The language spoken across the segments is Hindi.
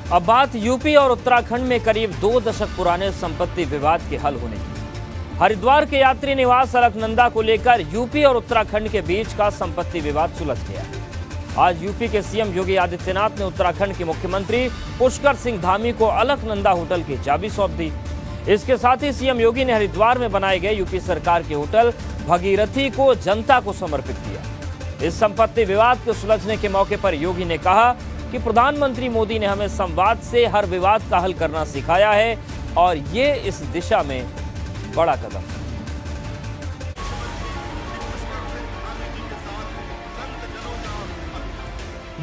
अब बात यूपी और उत्तराखंड में करीब 2 दशक पुराने संपत्ति विवाद के हल होने की। हरिद्वार के यात्री निवास अलकनंदा को लेकर यूपी और उत्तराखंड के बीच का संपत्ति विवाद सुलझ गया। आज यूपी के सीएम योगी आदित्यनाथ ने उत्तराखंड के मुख्यमंत्री पुष्कर सिंह धामी को अलकनंदा होटल की चाबी सौंप दी। इसके साथ ही सीएम योगी ने हरिद्वार में बनाए गए यूपी सरकार के होटल भगीरथी को जनता को समर्पित किया। इस संपत्ति विवाद के सुलझने के मौके पर योगी ने कहा कि प्रधानमंत्री मोदी ने हमें संवाद से हर विवाद का हल करना सिखाया है और ये इस दिशा में बड़ा कदम है।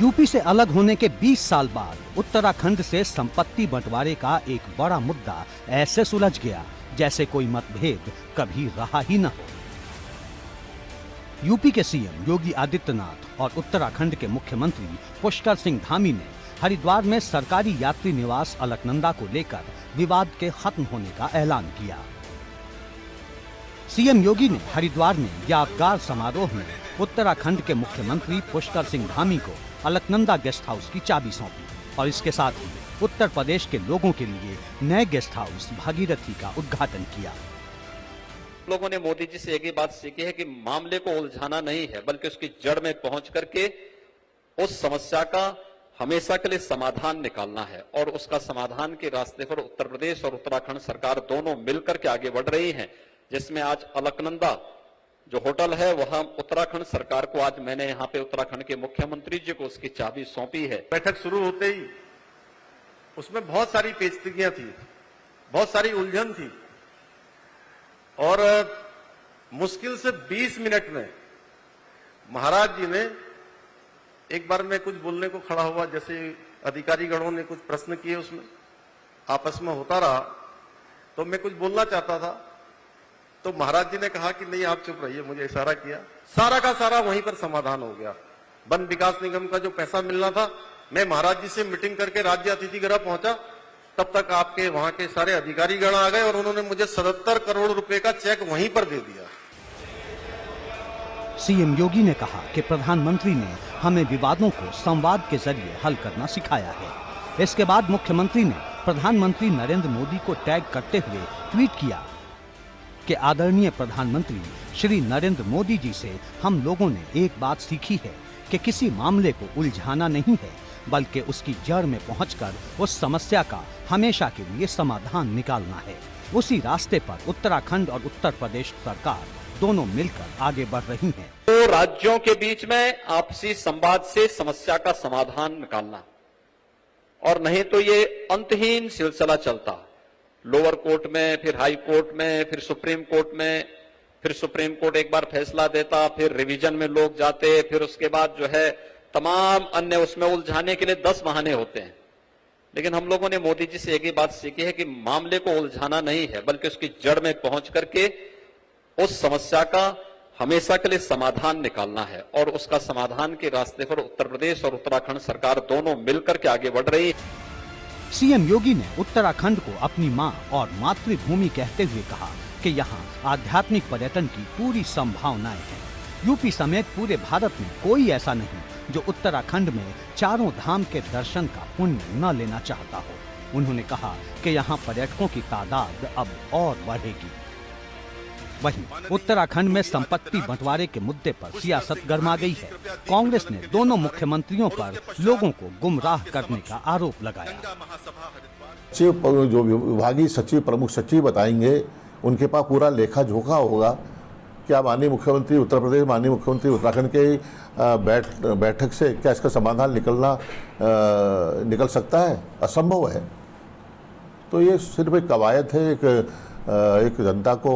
यूपी से अलग होने के 20 साल बाद उत्तराखंड से संपत्ति बंटवारे का एक बड़ा मुद्दा ऐसे सुलझ गया जैसे कोई मतभेद कभी रहा ही न हो। यूपी के सीएम योगी आदित्यनाथ और उत्तराखंड के मुख्यमंत्री पुष्कर सिंह धामी ने हरिद्वार में सरकारी यात्री निवास अलकनंदा को लेकर विवाद के खत्म होने का ऐलान किया। सीएम योगी ने हरिद्वार में यादगार समारोह में उत्तराखंड के मुख्यमंत्री पुष्कर सिंह धामी को अलकनंदा गेस्ट हाउस की चाबी सौंपी और इसके साथ ही उत्तर प्रदेश के लोगों के लिए नए गेस्ट हाउस भागीरथी का उद्घाटन किया। लोगों ने मोदी जी से एक ही बात सीखी है कि मामले को उलझाना नहीं है बल्कि उसकी जड़ में पहुंच करके उस समस्या का हमेशा के लिए समाधान निकालना है और उसका समाधान के रास्ते पर उत्तर प्रदेश और उत्तराखंड सरकार दोनों मिलकर के आगे बढ़ रही हैं, जिसमें आज अलकनंदा जो होटल है वह उत्तराखंड सरकार को आज मैंने यहाँ पे उत्तराखंड के मुख्यमंत्री जी को उसकी चाबी सौंपी है। बैठक शुरू होते ही उसमें बहुत सारी पेचीदगियां थी, बहुत सारी उलझन थी और मुश्किल से 20 मिनट में महाराज जी ने एक बार मैं कुछ बोलने को खड़ा हुआ, जैसे अधिकारी गणों ने कुछ प्रश्न किए, उसमें आपस में होता रहा तो मैं कुछ बोलना चाहता था तो महाराज जी ने कहा कि नहीं आप चुप रहिए, मुझे इशारा किया। सारा का सारा वहीं पर समाधान हो गया। वन विकास निगम का जो पैसा मिलना था, मैं महाराज जी से मीटिंग करके राज्य अतिथि गृह पहुंचा, तब तक आपके वहां के सारे अधिकारी गण आ गए और उन्होंने मुझे 77 करोड़ रुपए का चेक वहीं पर दे दिया। सीएम योगी ने कहा कि प्रधानमंत्री ने हमें विवादों को संवाद के जरिए हल करना सिखाया है। इसके बाद मुख्यमंत्री ने प्रधानमंत्री नरेंद्र मोदी को टैग करते हुए ट्वीट किया कि आदरणीय प्रधानमंत्री श्री नरेंद्र मोदी जी से हम लोगों ने एक बात सीखी है कि किसी मामले को उलझाना नहीं है बल्कि उसकी जड़ में पहुंचकर उस समस्या का हमेशा के लिए समाधान निकालना है। उसी रास्ते पर उत्तराखंड और उत्तर प्रदेश सरकार दोनों मिलकर आगे बढ़ रही हैं। तो राज्यों के बीच में आपसी संवाद से समस्या का समाधान निकालना और नहीं तो ये अंतहीन सिलसिला चलता, लोअर कोर्ट में, फिर हाई कोर्ट में, फिर सुप्रीम कोर्ट में, फिर सुप्रीम कोर्ट एक बार फैसला देता, फिर रिवीजन में लोग जाते, फिर उसके बाद जो है तमाम अन्य उसमें उलझाने के लिए 10 बहाने होते हैं। लेकिन हम लोगों ने मोदी जी से एक ही बात सीखी है कि मामले को उलझाना नहीं है बल्कि उसकी जड़ में पहुंच करके उस समस्या का हमेशा के लिए समाधान निकालना है और उसका समाधान के रास्ते पर उत्तर प्रदेश और उत्तराखंड सरकार दोनों मिलकर के आगे बढ़ रही है। सीएम योगी ने उत्तराखंड को अपनी मां और मातृभूमि कहते हुए कहा कि यहां आध्यात्मिक पर्यटन की पूरी संभावनाएं हैं। यूपी समेत पूरे भारत में कोई ऐसा नहीं जो उत्तराखंड में चारों धाम के दर्शन का पुण्य न लेना चाहता हो। उन्होंने कहा कि यहां पर्यटकों की तादाद अब और बढ़ेगी। वहीं उत्तराखंड में संपत्ति बंटवारे के मुद्दे पर सियासत गर्मा गई है। कांग्रेस ने दोनों मुख्यमंत्रियों पर लोगों को गुमराह करने का आरोप लगाया। जो विभागीय सचिव, प्रमुख सचिव बताएंगे, उनके पास पूरा लेखा जोखा होगा। क्या माननीय मुख्यमंत्री उत्तर प्रदेश, माननीय मुख्यमंत्री उत्तराखंड के बैठक से क्या इसका समाधान निकल सकता है? असंभव है। तो ये सिर्फ एक कवायद है, एक जनता को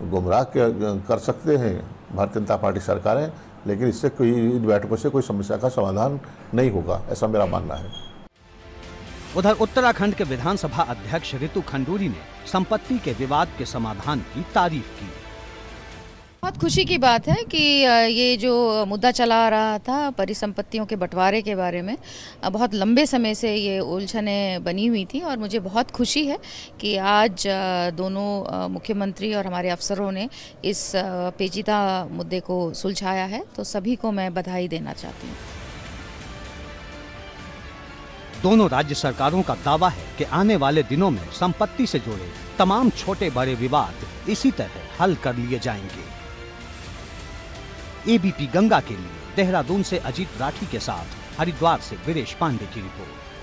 गुमराह कर सकते हैं भारतीय जनता पार्टी सरकारें, लेकिन इससे कोई इन बैठकों से कोई समस्या का समाधान नहीं होगा, ऐसा मेरा मानना है। उधर उत्तराखंड के विधानसभा अध्यक्ष रितु खंडूरी ने संपत्ति के विवाद के समाधान की तारीफ की। बहुत खुशी की बात है कि ये जो मुद्दा चला आ रहा था परिसंपत्तियों के बंटवारे के बारे में, बहुत लंबे समय से ये उलझनें बनी हुई थी और मुझे बहुत खुशी है कि आज दोनों मुख्यमंत्री और हमारे अफसरों ने इस पेचीदा मुद्दे को सुलझाया है। तो सभी को मैं बधाई देना चाहती हूँ। दोनों राज्य सरकारों का दावा है कि आने वाले दिनों में संपत्ति से जुड़े तमाम छोटे बड़े विवाद इसी तरह हल कर लिए जाएंगे। एबीपी गंगा के लिए देहरादून से अजीत राठी के साथ हरिद्वार से वीरेश पांडे की रिपोर्ट।